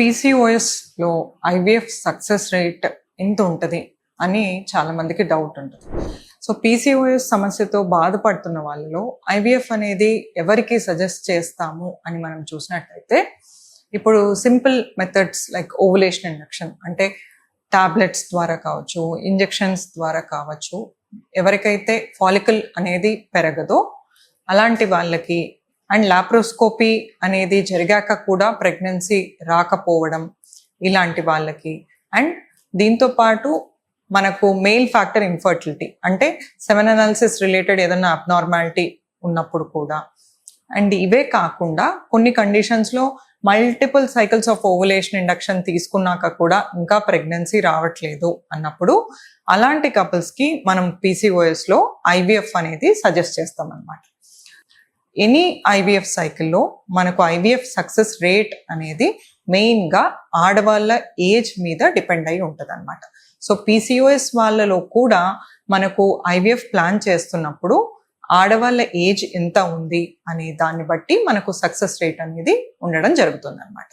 పీసీఓఎస్లో IVF success rate ఎంత ఉంటుంది అని చాలామందికి డౌట్ ఉంటుంది. సో పీసీఓఎస్ సమస్యతో బాధపడుతున్న వాళ్ళలో ఐవీఎఫ్ అనేది ఎవరికి సజెస్ట్ చేస్తాము అని మనం చూసినట్లయితే, ఇప్పుడు simple methods like ovulation induction అంటే టాబ్లెట్స్ ద్వారా కావచ్చు, ఇంజెక్షన్స్ ద్వారా కావచ్చు, ఎవరికైతే ఫాలికల్ అనేది పెరగదో అలాంటి వాళ్ళకి, అండ్ లాప్రోస్కోపీ అనేది జరిగాక కూడా ప్రెగ్నెన్సీ రాకపోవడం ఇలాంటి వాళ్ళకి, అండ్ దీంతో పాటు మనకు మెయిల్ ఫ్యాక్టర్ ఇన్ఫర్టిలిటీ అంటే సెమెన్ అనాలిసిస్ రిలేటెడ్ ఏదైనా అబ్నార్మాలిటీ ఉన్నప్పుడు కూడా, అండ్ ఇవే కాకుండా కొన్ని కండిషన్స్లో multiple cycles of ovulation induction తీసుకున్నాక కూడా ఇంకా ప్రెగ్నెన్సీ రావట్లేదు అన్నప్పుడు అలాంటి కపుల్స్కి మనం పీసీఓఎస్లో ఐవీఎఫ్ అనేది సజెస్ట్ చేస్తాం అన్నమాట. ఎనీ ఐవీఎఫ్ సైకిల్లో మనకు ఐవీఎఫ్ సక్సెస్ రేట్ అనేది మెయిన్గా ఆడవాళ్ళ ఏజ్ మీద డిపెండ్ అయి ఉంటుంది అనమాట. సో పీసీఓఎస్ వాళ్ళలో కూడా మనకు ఐవీఎఫ్ ప్లాన్ చేస్తున్నప్పుడు ఆడవాళ్ళ ఏజ్ ఎంత ఉంది అనే దాన్ని బట్టి మనకు సక్సెస్ రేట్ అనేది ఉండడం జరుగుతుంది అనమాట.